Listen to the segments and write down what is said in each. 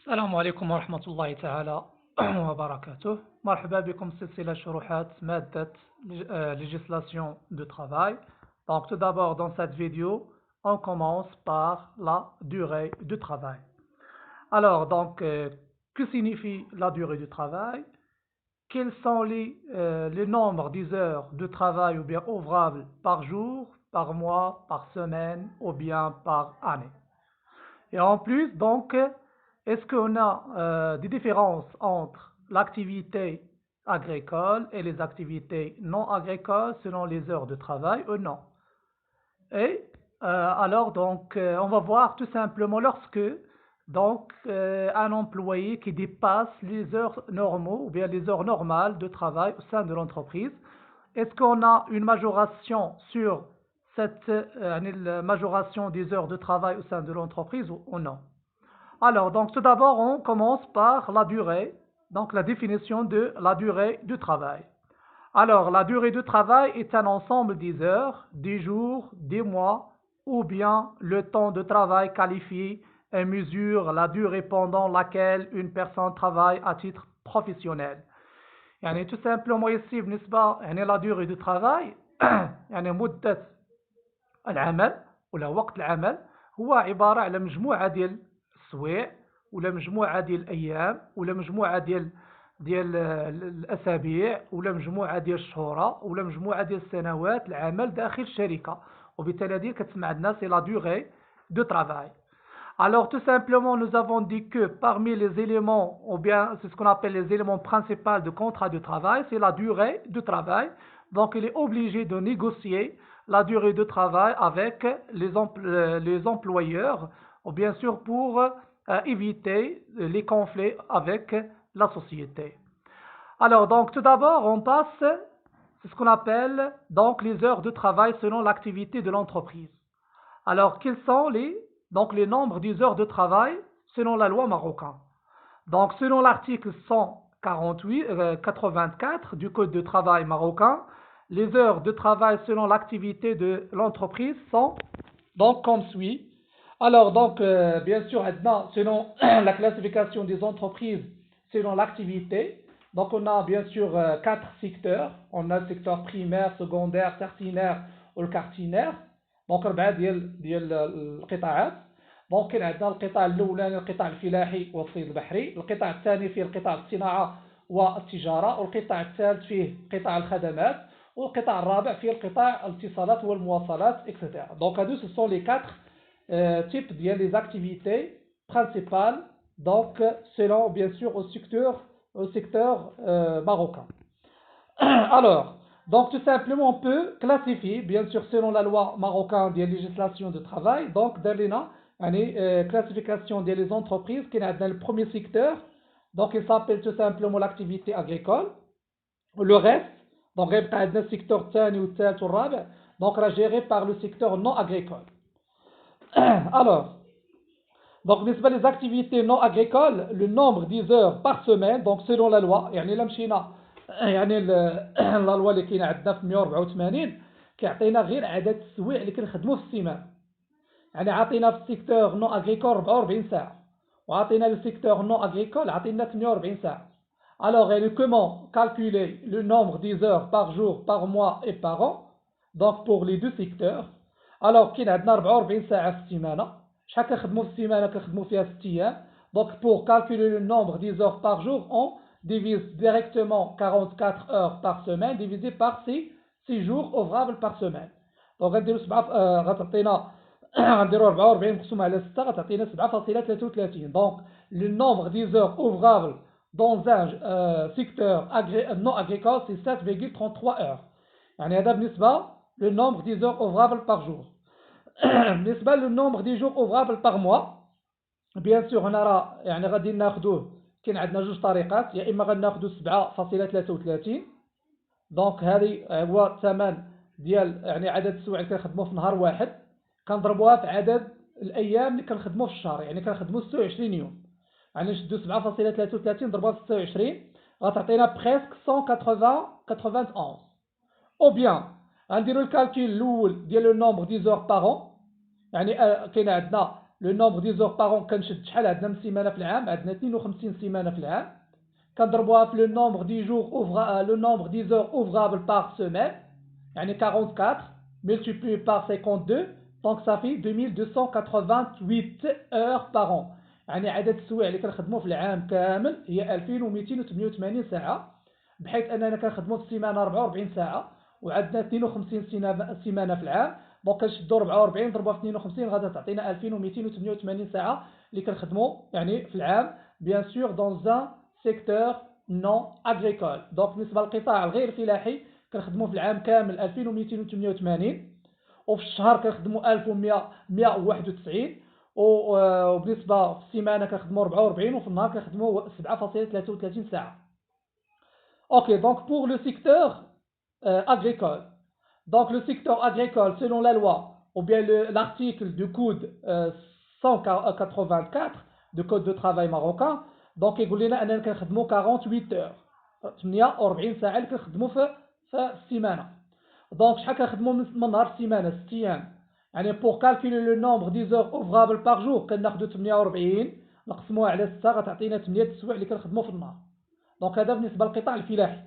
السلام عليكم ورحمة الله تعالى وبركاته. مرحبا بكم في سلسلة شروحات مادة législation de travail. Donc tout d'abord dans cette vidéo, on commence par la durée du travail. Alors donc, que signifie la durée du travail? Quels sont les nombres des heures de travail ou bien ouvrables par jour, par mois, par semaine ou bien par année? Et en plus, donc, est-ce qu'on a des différences entre l'activité agricole et les activités non agricoles selon les heures de travail ou non? Et alors, donc, on va voir tout simplement lorsque donc un employé qui dépasse les heures normaux ou bien les heures normales de travail au sein de l'entreprise, est-ce qu'on a une majoration sur cette majoration des heures de travail au sein de l'entreprise ou non? Alors, donc tout d'abord, on commence par la durée, donc la définition de la durée du travail. Alors, la durée du travail est un ensemble des heures, des jours, des mois, ou bien le temps de travail qualifié et mesure la durée pendant laquelle une personne travaille à titre professionnel. يعني tout simplement ici بالنسبة يعني la durée du travail يعني مدة العمل ولا وقت العمل هو عبارة على مجموعة ديال السوايع ولا مجموعة ديال الأيام ولا مجموعة ديال الأسابيع ولا مجموعة ديال الشهور ولا مجموعة ديال السنوات العمل داخل الشركة وبالتالي هذه كتسمى عندنا سي لا دوغي دو ترافاي. Alors tout simplement nous avons dit que parmi les éléments ou bien c'est ce qu'on appelle les éléments principaux de contrat de travail c'est la durée du travail, donc il est obligé de négocier la durée de travail avec les employeurs, ou bien sûr pour éviter les conflits avec la société. Alors donc tout d'abord on passe, c'est ce qu'on appelle donc les heures de travail selon l'activité de l'entreprise. Alors quels sont donc les nombres des heures de travail selon la loi marocaine? Donc selon l'article 184 du Code de travail marocain, les heures de travail selon l'activité de l'entreprise sont donc comme suit. Alors donc bien sûr selon la classification des entreprises selon l'activité, donc on a bien sûr quatre secteurs. On a le secteur primaire, secondaire, tertiaire ou le quaternaire. دونك أربعة ديال القطاعات. دونك كاين عندنا القطاع الأولاني القطاع الفلاحي والصيد البحري، القطاع الثاني فيه القطاع الصناعة والتجارة، والقطاع الثالث فيه قطاع الخدمات، والقطاع الرابع فيه القطاع الاتصالات والمواصلات etc. دونك هادو سو سون لي كاتر تيب ديال لي زاكتيفيتي برينسيبال دونك سيلون بيان سور au secteur marocain. Alors donc tout simplement on peut classifier bien sûr selon la loi marocaine de législation de travail donc dans la classification des entreprises qui est dans le premier secteur donc il s'appelle tout simplement l'activité agricole. Le reste donc dans le secteur الثاني والثالث والرابع donc géré par le secteur non agricole. Alors donc بالنسبة les activités non agricoles le nombre des heures par semaine donc selon la loi يعني لا مشينا يعني لا لوا اللي كاينه عندنا في 184 كيعطينا غير عدد السوايع اللي كنخدموا في السيمانه. يعني عطينا في السيكتور نو اغريكول 44 ساعه وعطينا لو سيكتور نو اغريكول عطينا 48 ساعه. Alors comment calculer le nombre des heures par jour, par mois et par an donc pour les deux secteurs. Alors كاين عندنا 44 ساعه في السيمانه. شحال كنخدموا في السيمانه؟ كنخدموا فيها 6 ايام. Donc pour calculer le nombre des heures par jour on divise directement 44 heures par semaine divisé par 6 jours ouvrables par semaine. Donc غنديروا 7 غتعطينا غنديروا 44 مقسوم على 6 غتعطينا 7.33. Donc le nombre des heures ouvrables dans un secteur non agricole c'est 7,33 heures. يعني هذا بالنسبة le nombre des heures ouvrables par jour. بالنسبة le nombre des jours ouvrables par mois bien sûr هنا راه يعني غادي ناخذوه كاين عندنا جوج طريقات يا اما غناخذوا 7.33 دونك هذه هو الثمن ديال يعني عدد السوايع اللي كنخدموا في نهار واحد كنضربوها في عدد الايام اللي كنخدموا في الشهر يعني كنخدموا 26 يوم يعني نشدوا 7.33 نضربوها في 26 غتعطينا بريسك 191 او بيان غنديروا الكالكول الاول ديال لو نومبر دي زور بار يعني كاين عندنا لو نومبر دي زور باغون كنشد شحال عندنا من سيمانه في العام؟ عندنا 52 سيمانه في العام، كنضربوها في لو نومبر دي جور لو نومبر دي زور اوفرابل باغ سيمين، يعني 44 multiplié par 52 دونك صافي 2288 اور باغ. يعني عدد السوايع اللي كنخدموا في العام كامل هي 2288 ساعه، بحيث اننا كنخدموا في السيمانه 44 ساعه وعندنا 52 سيمانه في العام. دونك كنشدوا 44 نضربوها في 52 غادا تعطينا 2288 ساعه اللي كنخدموا يعني في العام، بيان سور دون ان سيكتور نون اغريكول. دونك بالنسبه للقطاع الغير فلاحي كنخدموا في العام كامل 2288، وفي الشهر كنخدموا 1191، وبالنسبه في السيمانه كنخدموا 44، وفي النهار كنخدموا 7.33 ساعه. اوكي دونك بور لو سيكتور agricole. Donc le secteur agricole, selon la loi, ou bien l'article du code 184 du code de travail marocain, donc يقول لنا أننا كنخدموا 48 heures، 48 ساعة اللي كنخدموا في السيمانة. دونك شحال كنخدموا من نهار السيمانة؟ 6 أيام. يعني pour calculer le nombre des heures ouvrables par jour كناخدو 48 نقسموها على 6 غتعطينا 8 السوايع اللي كنخدموا في النهار. دونك هذا بالنسبة للقطاع الفلاحي.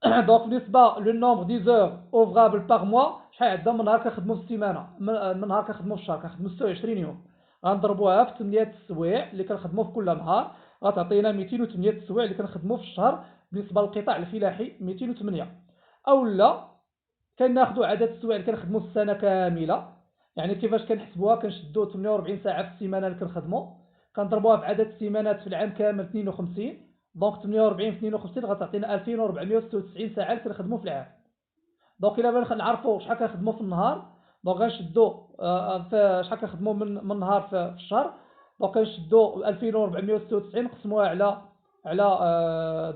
دونك بالنسبه لو نومبر دي زور اوفرابل باغ موا، شحال عندنا من نهار كنخدموا في السيمانه، من نهار كنخدموا في الشهر؟ كنخدموا 26 يوم، غنضربوها في 8 السوايع اللي كنخدموا في كل نهار غتعطينا 208 السوايع اللي كنخدموا في الشهر بالنسبه للقطاع الفلاحي 208. اولا كناخذوا عدد السوايع اللي كنخدموا في السنه كامله، يعني كيفاش كنحسبوها؟ كنشدوا 48 ساعه في السيمانه اللي كنخدموا كنضربوها بعدد السيمانات في العام كامل 52، دونك 48 في 52 غتعطينا 2496 ساعه اللي كنخدموا في العام. دونك الا بغينا نعرفوا شحال كنخدموا في النهار، دونك غنشدوا في شحال كنخدموا من نهار في الشهر، دونك كنشدوا 2496 نقسموها على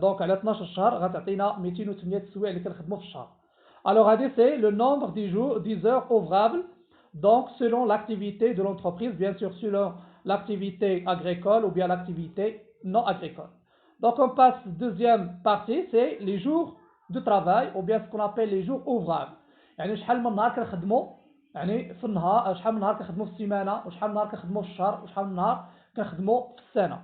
دونك على 12 شهر غتعطينا 208 السوايع اللي كنخدموا في الشهر. Alors هذه c'est le nombre des heures ouvrables donc selon l'activité de l'entreprise, bien sûr selon l'activité agricole ou bien l'activité non agricole. Donc on passe deuxième partie, c'est les jours de travail ou bien ce qu'on appelle les jours ouvrables. يعني شحال من نهار كنخدموا يعني في النهار، شحال من نهار كنخدموا في السيمانه، وشحال من نهار كنخدموا في الشهر، وشحال من نهار كنخدموا في السنه.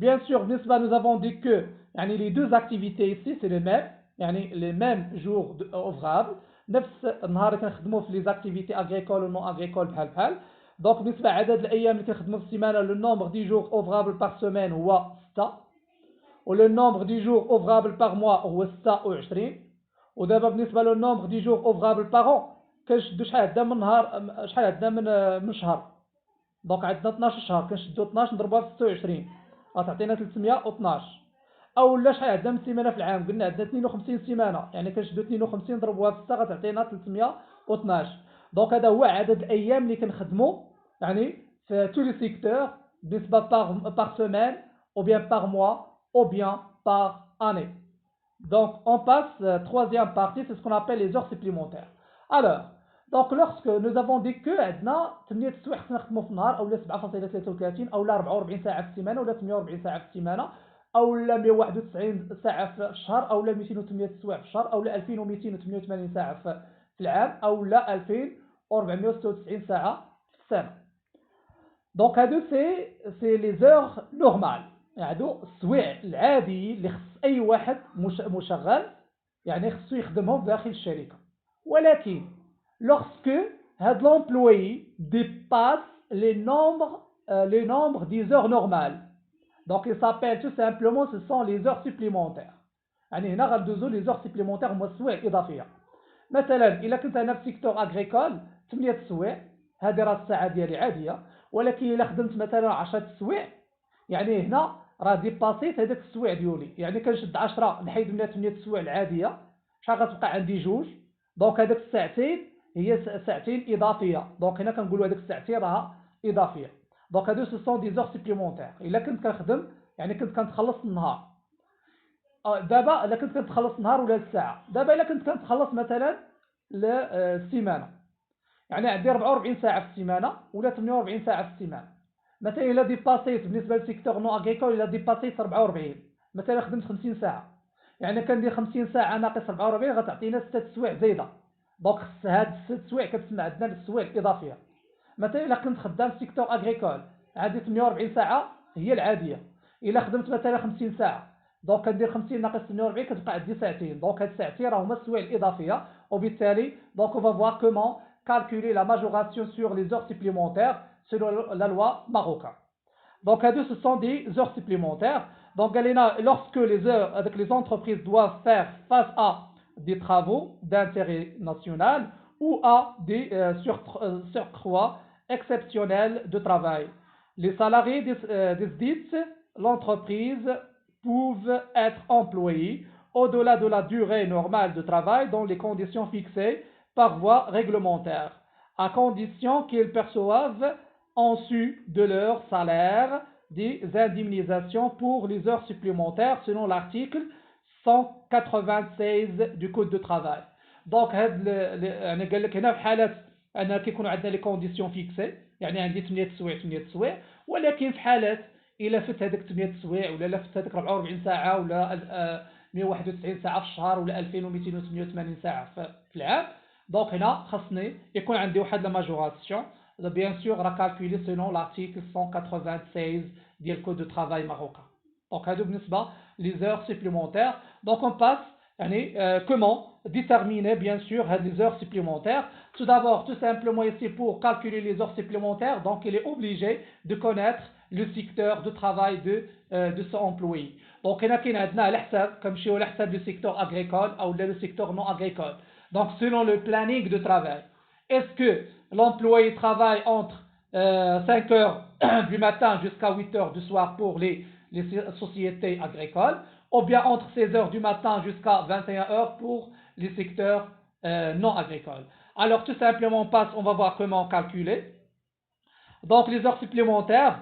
Bien sûr بالنسبه nous avons dit que يعني les deux activités ici c'est les mêmes، يعني les mêmes jours ouvrables، نفس النهار اللي كنخدموا في les activités agricoles و non agricoles بحال. دونك بالنسبه عدد الايام اللي كنخدموا في السيمانه le nombre de jours ouvrables par semaine هو 6، ولو نومبر دي جور اوفرابل باغ موا هو 26. ودابا بالنسبه لو نومبر دي جور اوفرابل باغ اون كنشدو شحال عندنا من نهار، شحال عندنا من شهر؟ دونك عندنا 12 شهر، كنشدو 12 نضربوها في 26 غتعطينا 312. اولا شحال عندنا من سيمانه في العام؟ قلنا عندنا 52 سيمانه، يعني كنشدو 52 نضربوها في 6 غتعطينا 312. دونك هذا هو عدد الايام اللي كنخدموا يعني في تو لي سيكتور بالنسبه باغ سيمين او بيان باغ موا ou bien par année. Donc on passe troisième partie, c'est ce qu'on appelle les heures supplémentaires. Alors donc lorsque nous avons dit que عندنا 8 السوايع خصنا نخدموا في النهار، اولا 7.33 اولا 44 ساعه في السيمانه، اولا 48 ساعه في السيمانه، اولا 191 ساعه في الشهر، اولا 208 السوايع في الشهر، اولا 2288 ساعه في العام، اولا 2496 ساعه في السنه. دونك هادو سي لي زور نورمال، هادو السوايع العاديين اللي خص اي واحد مشغل يعني خصو يخدمهم داخل الشركه. ولكن lorsque هاد l'employé dépasse les nombres des heures normales, donc il s'appelle tout simplement ce sont les heures supplémentaires. يعني هنا غندوزو les heures supplémentaires هما السوايع الاضافيه. مثلا الا كنت انا في سيكتور اغريكول 8 السوايع، هذه راه الساعه ديالي عاديه، ولكن الا خدمت مثلا 10 السوايع يعني هنا راه ديباسيت هذاك السوايع ديالي، يعني كنشد 10 نحيد منها 8 السوايع العاديه، شحال غتبقى عندي؟ جوج. دونك هذاك الساعتين هي ساعتين اضافيه، دونك هنا كنقولوا هذاك الساعتين راه اضافيه. دونك هادو سو سون دي زور سوبليمونتير. الا كنت كنخدم يعني كنت كنتخلص النهار، دابا الا كنت كنتخلص النهار ولا الساعه، دابا الا كنت كنتخلص مثلا للسيمانه، يعني عندي 44 ساعه في السيمانه ولا 48 ساعه في السيمانه. مثلا الا ديباسيت بالنسبه للسيكتور نو اغريكول، الا ديباسيت 44 مثلا خدمت 50 ساعه، يعني كندير 50 ساعه ناقص 44 غتعطينا 6 سوايع زايده. دونك هاد 6 سوايع كتسمى عندنا السوايع الاضافيه. مثلا الا كنت خدام في سيكتور اغريكول عندي 48 ساعه هي العاديه. الا خدمت مثلا 50 ساعه دونك كندير 50 ناقص 48 كتبقى عندي ساعتين. دونك هاد الساعتين راهما السوايع الاضافيه. وبالتالي دونك on va voir comment calculer la majoration sur les heures supplémentaires selon la loi marocaine. Donc, ce sont des heures supplémentaires. Donc, lorsque les heures avec les entreprises doivent faire face à des travaux d'intérêt national ou à des surcroît exceptionnels de travail, les salariés dites l'entreprise peuvent être employés au-delà de la durée normale de travail dans les conditions fixées par voie réglementaire, à condition qu'ils perçoivent en su de leur salaire des indemnisations pour les heures supplémentaires selon l'article 196 du Code de travail. Donc انا قال لك هنا في حاله ان كيكونوا عندنا لي كونديسيون فيكسي يعني عندي 8 سوايع 8 سوايع ولكن في حاله الا فت هذاك 8 سوايع ولا فت هذاك 44 ساعه ولا 191 ساعه في الشهر ولا 2288 ساعه في العام دونك هنا خصني يكون عندي واحد لا ماجوراسيون bien sûr را calculé selon l'article 196 ديال الكود دو travail marocain. Donc هادو بالنسبه les heures supplémentaires. Donc on passe comment déterminer bien sûr les heures supplémentaires. Tout d'abord, tout simplement ici pour calculer les heures supplémentaires, donc il est obligé de connaître le secteur de travail de son employé. Donc il y a comme chez le secteur agricole ou le secteur non agricole. Donc selon le planning de travail, est-ce que l'employé travaille entre 5 heures du matin jusqu'à 8 heures du soir pour les sociétés agricoles ou bien entre 16 heures du matin jusqu'à 21 heures pour les secteurs non agricoles. Alors tout simplement on va voir comment calculer. Donc les heures supplémentaires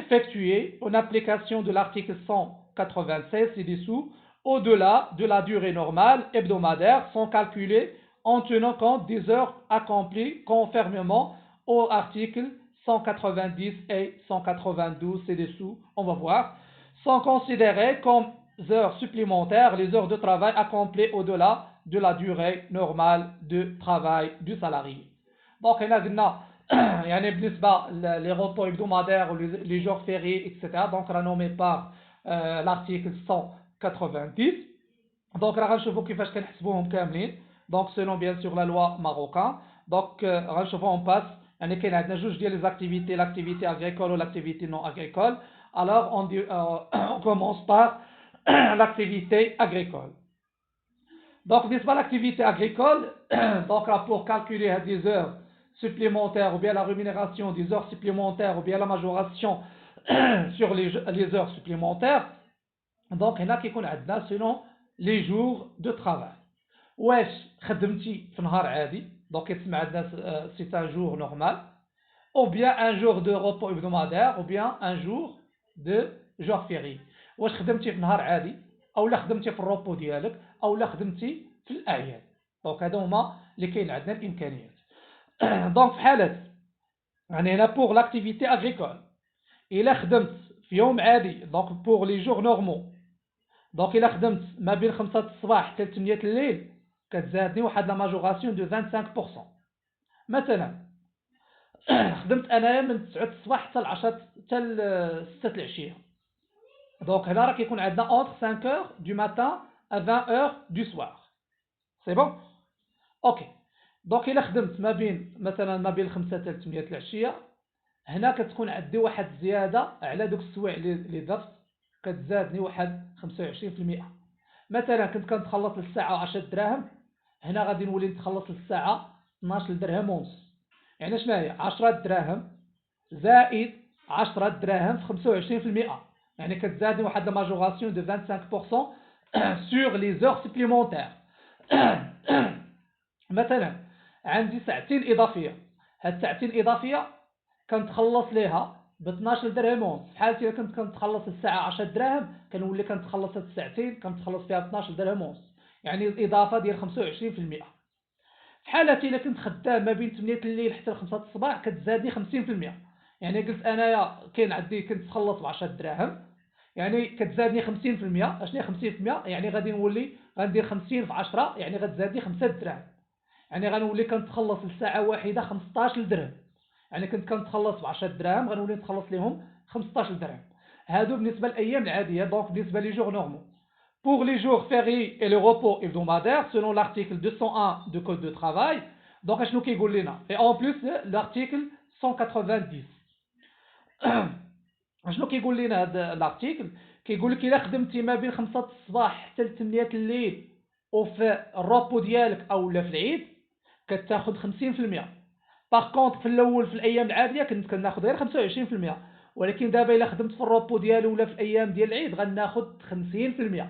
effectuées en application de l'article 196 ci-dessous au-delà de la durée normale hebdomadaire sont calculées en tenant compte des heures accomplies conformément aux articles 190 et 192 ci-dessous, on va voir, sont considérées comme heures supplémentaires les heures de travail accomplies au-delà de la durée normale de travail du salarié. Donc, هنا قلنا يعني بالنسبة les repos hebdomadaires ou les jours fériés, etc. Donc, renommé par l'article 190. Donc, راح نشوفوا كيفاش كنحسبوهم كاملين. Donc, selon bien sûr la loi marocaine. Donc, on passe. يعني كاين عندنا جوج ديال les activités, l'activité agricole ou l'activité non agricole. Alors, on commence par l'activité agricole. Donc, بالنسبة l'activité agricole, donc là, pour calculer des heures supplémentaires ou bien la rémunération des heures supplémentaires ou bien la majoration sur les heures supplémentaires, donc هنا كيكون عندنا selon les jours de travail. واش خدمتي في نهار عادي donc يتسمى عندنا c'est un jour normal ou bien un jour de repos hebdomadaire ou bien un jour de jour férié. واش خدمتي في نهار عادي او لا خدمتي في الروبو ديالك او لا خدمتي في الاعياد. دونك هادو هما اللي كاين عندنا الامكانيات. دونك في حاله يعني هنا pour l'activité agricole الا خدمت في يوم عادي دونك pour les jours normaux دونك الا خدمت ما بين 5 الصباح حتى 8 الليل كتزادني واحد لا ماجوراسيون دو 25%. مثلا خدمت انايا من 9 الصباح حتى 10 حتى 6 العشيه دونك هنا راه كيكون عندنا entre 5 heures du matin à 20 heures du soir. سي بون اوكي. دونك الا خدمت مثلا ما بين 5 حتى 8 العشيه هنا كتكون عندي واحد الزياده على دوك السوايع اللي درت كتزادني واحد 25%. مثلا كنت كنتخلص للساعه 10 دراهم هنا غادي نولي نتخلص للساعه 12 درهم ونص. يعني شنو هي 10 دراهم زائد 10 دراهم في 25%. يعني كتزادني واحد لا ماجوراسيون دو 25% sur les heures supplémentaires. مثلا عندي ساعتين اضافيه هاد الساعتين الاضافيه كنتخلص ليها ب 12 درهم ونص. في حالتي الا كنت كنتخلص الساعه 10 دراهم كنولي كنتخلص هاد الساعتين كنتخلص فيها 12 درهم ونص يعني الاضافه ديال 25%. في حالتي الا كنت خدام ما بين 8 الليل حتى 5 الصباح كتزادني 50%. يعني قلت انايا كاين عندي كنت تخلص ب 10 دراهم يعني كتزادني 50%. اشنو هي 50%؟ يعني غادي نولي غندير 50 في 10 يعني غتزادني 5 دراهم يعني غنولي كنتخلص الساعه واحده 15 درهم. يعني كنت كنتخلص ب 10 دراهم غنولي نتخلص لهم 15 درهم. هادو بالنسبه للايام العاديه، دونك بالنسبه لي جور نورمال. Pour les jours fériés et le repos hebdomadaire, selon l'article 201 du Code de travail, donc اشنو كيقول لنا؟ et en plus l'article 190. اشنو كيقول لنا هذا الارتيكل؟ كيقول لك الا خدمتي ما بين 5 الصباح حتى ل 8 الليل وفي الروبو ديالك اولا في العيد كتاخذ 50%. باغ كونط في الاول في الايام العاديه كنت كناخذ غير 25%، ولكن دابا الا خدمت في الروبو ديالي ولا في الايام ديال العيد غناخذ 50%.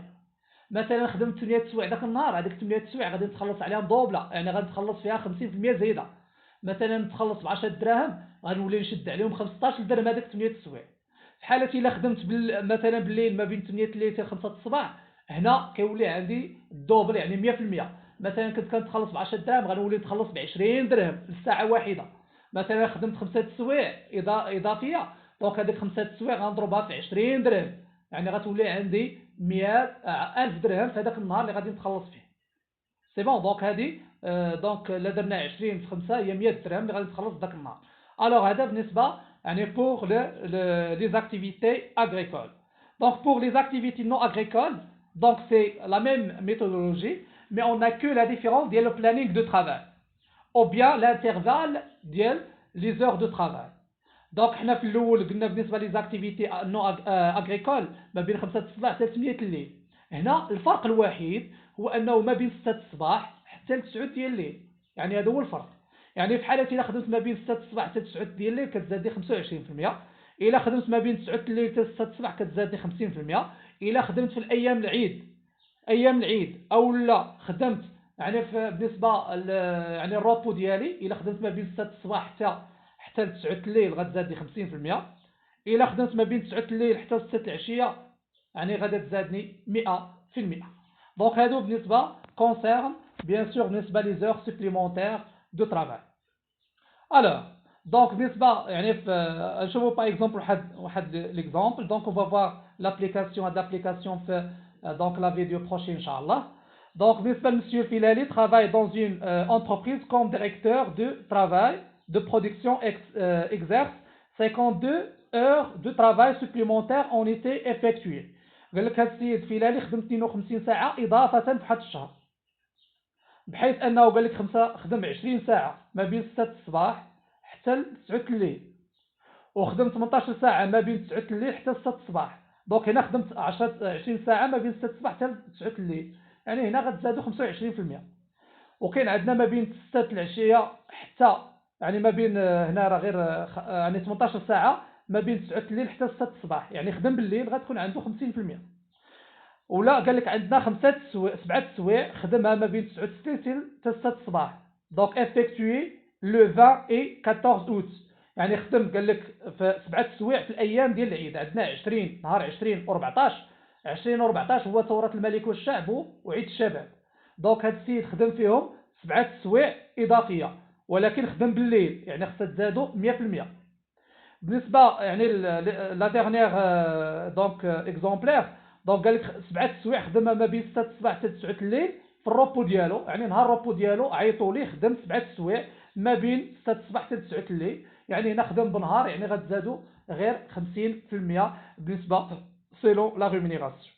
مثلا خدمت 8 سوايع داك النهار، هذيك 8 سوايع غادي نتخلص عليها دوبله، يعني غنتخلص فيها 50% زايده. مثلا نتخلص ب 10 دراهم غنولي نشد عليهم 15 درهم هذيك 8 سوايع. في حالة الا خدمت مثلا بالليل ما بين 8 الليل حتى 5 الصباح، هنا كيولي عندي الدوبل يعني 100%. مثلا كنت كنتخلص ب 10 دراهم غنولي نتخلص ب 20 درهم للساعه واحده. مثلا خدمت 5 سوايع اضافيه، دونك هذيك 5 سوايع غنضربها في 20 درهم، يعني غتولي عندي 1000 درهم في هذاك النهار اللي غادي نتخلص فيه. سي بون، دونك هذه دونك لا درنا 20 في 5 هي 100 درهم اللي غادي نتخلص ذاك النهار. الوغ هذا بالنسبه يعني pour les activités agricoles. Donc pour les activités non agricoles, donc c'est la même méthodologie, mais on n'a que la différence ديال le planning de travail ou bien l'intervalle ديال les heures de travail. دونك حنا في الاول قلنا بالنسبه لي زاكتيفيتي نو اغريكول ما بين 5 الصباح حتى 8 الليل. هنا الفرق الوحيد هو انه ما بين 6 الصباح حتى ل 9 ديال الليل، يعني هذا هو الفرق. يعني في حالتي الا خدمت ما بين 6 الصباح حتى 9 ديال الليل كتزادي 25%، الا خدمت ما بين 9 الليل حتى 6 الصباح كتزادي 50%. الا خدمت في الايام العيد، ايام العيد او لا خدمت يعني بالنسبه يعني الروبو ديالي الا خدمت ما بين 6 الصباح حتى ل 9 الليل غتزادني 50%. الا خدمت ما بين 9 الليل حتى ل 6 العشيه يعني غادي تزادني 100%. دونك هادو بالنسبه كونسيرن بيان سور بالنسبه لي زور سوبليمونتير دو ترافاي. الوغ دونك بالنسبه يعني نشوفوا باغ اكزومبل واحد ليكزومبل. دونك اون فوا لابليكاسيون، هاد لابليكاسيون في donc la vidéo prochaine, Inch'Allah. Donc, M. Filali travaille dans une entreprise comme directeur de travail de production, exerce 52 heures de travail supplémentaires ont été effectuées. قال لك هاد السيد فيلالي خدم 52 ساعة إضافة في واحد الشهر، بحيث أنه قال لك خدم 20 ساعة ما بين 6 الصباح حتى ل 9 الليل، وخدم 18 ساعة ما بين 9 الليل حتى 6 الصباح. دونك هنا خدمت 20 ساعة ما بين 6 الصباح حتى 9 الليل، يعني هنا غتزادوا 25%. وكاين عندنا ما بين 6 العشية حتى يعني ما بين هنا راه غير يعني 18 ساعة ما بين 9 الليل حتى 6 الصباح، يعني خدم بالليل غتكون عنده 50%. ولا قال لك عندنا 7 سوايع خدمها ما بين 9 الليل حتى 6 الصباح، دونك افيكتوي لو 20 et 14 اوت، يعني خدم قال لك في 7 سوايع في الايام ديال العيد. عندنا 20 نهار 20 و14. 20 و14 هو ثورة الملك والشعب وعيد الشباب، دونك هاد السيد خدم فيهم 7 سوايع اضافيه، ولكن خدم بالليل يعني خصها تزادوا 100%. بالنسبه يعني لا ديرنيير دونك اكزومبلير، دونك قال لك 7 سوايع خدمها ما بين 6 الصباح حتى 9 الليل في الروبو ديالو، يعني نهار الروبو ديالو عيطوا ليه خدم 7 سوايع ما بين 6 الصباح حتى 9 الليل، يعني هنا خدم بنهار يعني غتزادوا غير 50% بالنسبه سيلون لا ريمونيراسيون.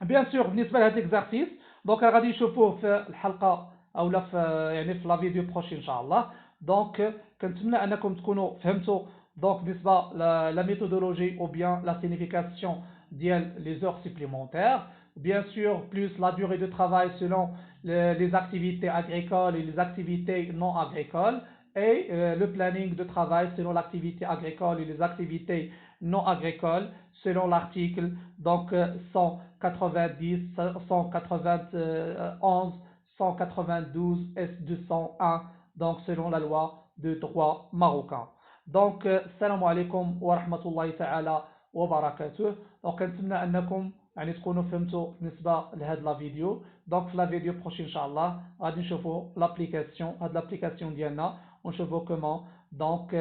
بيان سور بالنسبه لهاد ليكزارسيس دونك غادي نشوفوه في الحلقه اولا في يعني في لا فيديو بروشين ان شاء الله. دونك كنتمنى انكم تكونوا فهمتوا دونك بالنسبه لا ميثودولوجي او بيان لا سيغنيفيكاسيون ديال لي زور سوبليمونتير. Bien sûr, plus la durée de travail selon les activités agricoles et les activités non agricoles, et le planning de travail selon l'activité agricole et les activités non agricoles selon l'article donc 190, 191, 192 et 201, donc selon la loi de droit marocain. Donc السلام عليكم ورحمة الله تعالى وبركاته. دونك كنتمنى انكم يعني تكونوا فهمتوا بالنسبه لهاد لا فيديو. دونك في لا فيديو بروشين ان شاء الله غادي نشوفوا لابليكاسيون، هاد لابليكاسيون ديالنا ونشوفوا كومون دونك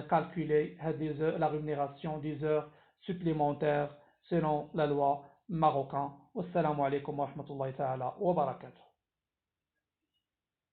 calculer la rémunération des heures supplémentaires selon la loi marocaine. Wassalamu alaikum wa rahmatullahi ta'ala wa barakatuh.